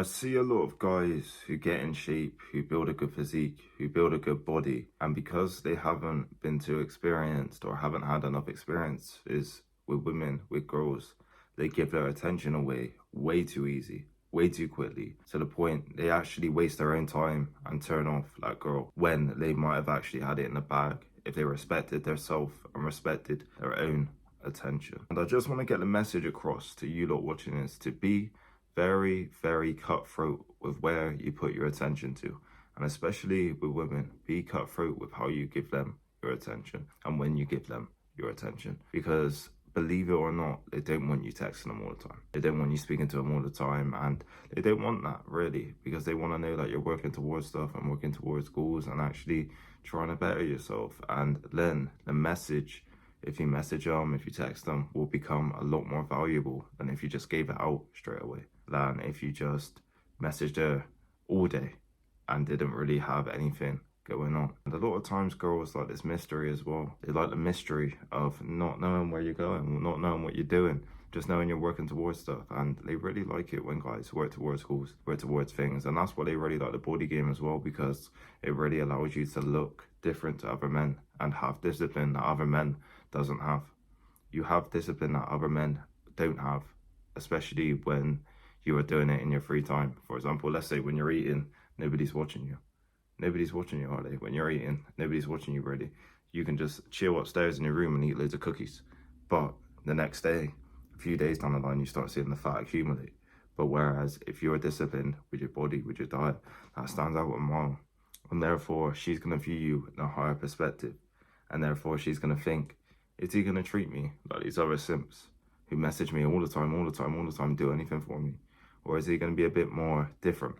I see a lot of guys who get in shape, who build a good physique, who build a good body, and because they haven't been too experienced or haven't had enough experiences with women, with girls, they give their attention away way too easy, way too quickly, to the point they actually waste their own time and turn off that girl when they might have actually had it in the bag if they respected their self and respected their own attention. And I just want to get the message across to you lot watching this to be very, very cutthroat with where you put your attention to. And especially with women, be cutthroat with how you give them your attention and when you give them your attention. Because believe it or not, they don't want you texting them all the time. They don't want you speaking to them all the time. And they don't want that, really, because they want to know that you're working towards stuff and working towards goals and actually trying to better yourself. And then the message, if you message them, if you text them, will become a lot more valuable than if you just gave it out straight away, than if you just messaged her all day and didn't really have anything going on. And a lot of times girls like this mystery as well. They like the mystery of not knowing where you're going, not knowing what you're doing, just knowing you're working towards stuff. And they really like it when guys work towards goals, work towards things. And that's why they really like the body game as well, because it really allows you to look different to other men and have discipline that other men doesn't have. You have discipline that other men don't have, especially when you are doing it in your free time. For example, let's say when you're eating, nobody's watching you. Nobody's watching you, are they? When you're eating, nobody's watching you really. You can just chill upstairs in your room and eat loads of cookies. But the next day, a few days down the line, you start seeing the fat accumulate. But whereas if you're disciplined with your body, with your diet, that stands out a mile. And therefore, she's going to view you in a higher perspective. And therefore, she's going to think, is he going to treat me like these other simps who message me all the time, do anything for me? Or is he going to be a bit more different?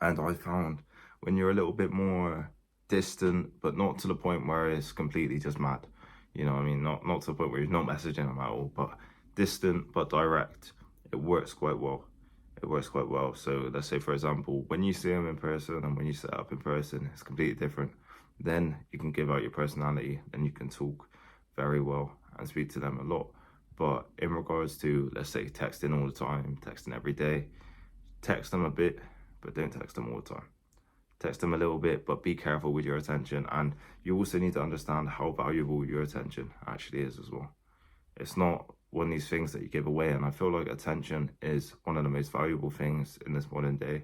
And I found when you're a little bit more distant, but not to the point where it's completely just mad, you know what I mean? Not to the point where you're not messaging them at all, but distant but direct, it works quite well. It works quite well. So let's say, for example, when you see them in person and when you set up in person, it's completely different. Then you can give out your personality and you can talk very well and speak to them a lot. But in regards to, let's say, texting all the time, texting every day, text them a bit, but don't text them all the time. Text them a little bit, but be careful with your attention. And you also need to understand how valuable your attention actually is as well. It's not one of these things that you give away. And I feel like attention is one of the most valuable things in this modern day.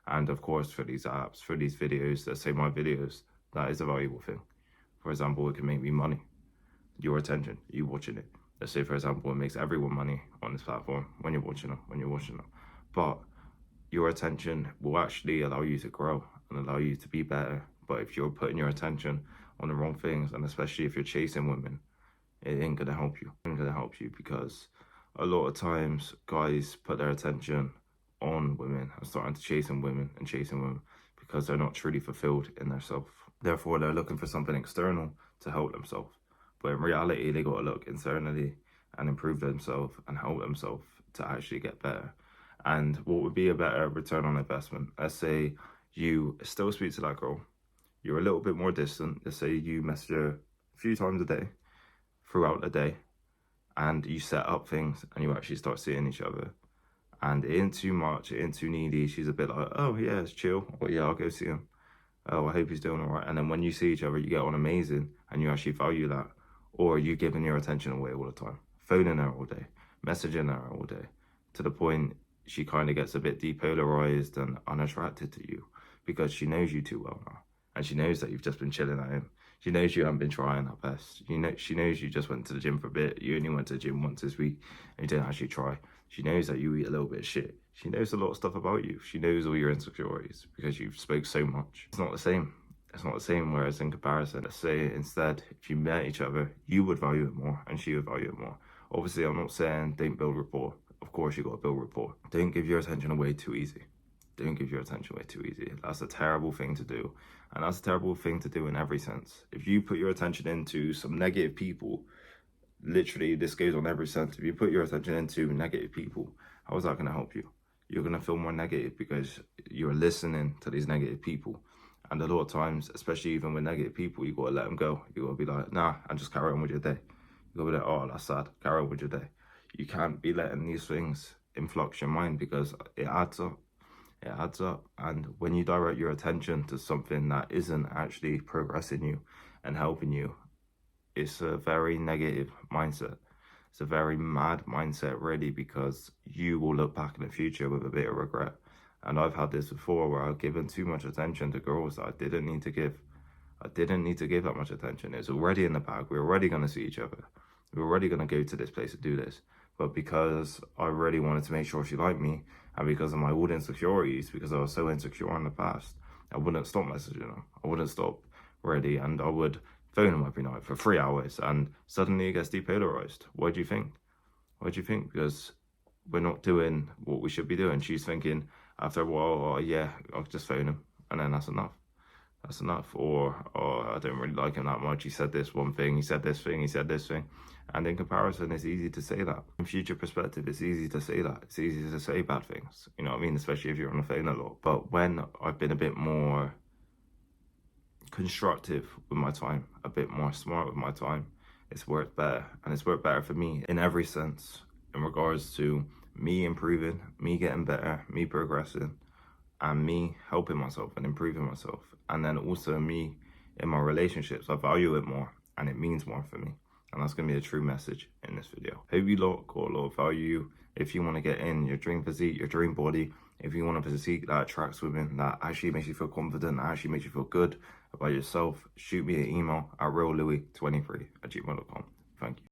And of course, for these apps, for these videos, let's say my videos, that is a valuable thing. For example, it can make me money. Your attention, you watching it. Let's say, for example, it makes everyone money on this platform when you're watching them, But your attention will actually allow you to grow and allow you to be better. But if you're putting your attention on the wrong things, and especially if you're chasing women, it ain't gonna help you. It ain't gonna help you, because a lot of times guys put their attention on women and starting to chasing women because they're not truly fulfilled in their self. Therefore, they're looking for something external to help themselves. But in reality, they got to look internally and improve themselves and help themselves to actually get better. And what would be a better return on investment? Let's say you still speak to that girl, you're a little bit more distant. Let's say you message her a few times a day, throughout the day, and you set up things and you actually start seeing each other. And it ain't too much, it ain't too needy. She's a bit like, oh yeah, it's chill. Or yeah, I'll go see him. Oh, I hope he's doing all right. And then when you see each other, you get on amazing and you actually value that. Or you giving your attention away all the time, phoning her all day, messaging her all day, to the point she kind of gets a bit depolarized and unattracted to you because she knows you too well now. And she knows that you've just been chilling at him. She knows you haven't been trying at best. She knows you just went to the gym for a bit. You only went to the gym once this week and you didn't actually try. She knows that you eat a little bit of shit. She knows a lot of stuff about you. She knows all your insecurities because you've spoke so much. It's not the same. It's not the same, whereas in comparison, let's say instead, if you met each other, you would value it more and she would value it more. Obviously, I'm not saying don't build rapport. Of course, you got to build rapport. Don't give your attention away too easy. Don't give your attention away too easy. That's a terrible thing to do. And that's a terrible thing to do in every sense. If you put your attention into some negative people, literally, this goes on every sense. If you put your attention into negative people, how is that going to help you? You're going to feel more negative because you're listening to these negative people. And a lot of times, especially even with negative people, you got to let them go. You got to be like, nah, and just carry on with your day. You got to be like, oh, that's sad. Carry on with your day. You can't be letting these things influx your mind because it adds up. it adds up. And when you direct your attention to something that isn't actually progressing you and helping you, it's a very negative mindset. It's a very mad mindset, really, because you will look back in the future with a bit of regret. And I've had this before where I've given too much attention to girls that I didn't need to give. I didn't need to give that much attention. It was already in the bag. We were already going to see each other. We were already going to go to this place to do this. But because I really wanted to make sure she liked me, and because of my old insecurities, because I was so insecure in the past, I wouldn't stop messaging them. I wouldn't stop, really. And I would phone him every night for 3 hours, and suddenly it gets depolarized. Why do you think? Why do you think? Because we're not doing what we should be doing. She's thinking after a while, oh yeah, I'll just phone him, and then that's enough. That's enough. Or, oh, I don't really like him that much. He said this one thing, he said this thing, he said this thing. And in comparison, it's easy to say that. In future perspective, it's easy to say that. It's easy to say bad things. You know what I mean? Especially if you're on the phone a lot. But when I've been a bit more constructive with my time, a bit more smart with my time, it's worked better. And it's worked better for me in every sense, in regards to me improving, me getting better, me progressing, and me helping myself and improving myself. And then also me in my relationships, I value it more and it means more for me. And that's going to be a true message in this video. Hope you lot got a lot of value. If you want to get in your dream physique, your dream body, if you want a physique that attracts women, that actually makes you feel confident, that actually makes you feel good about yourself, shoot me an email at reallouis23@gmail.com. Thank you.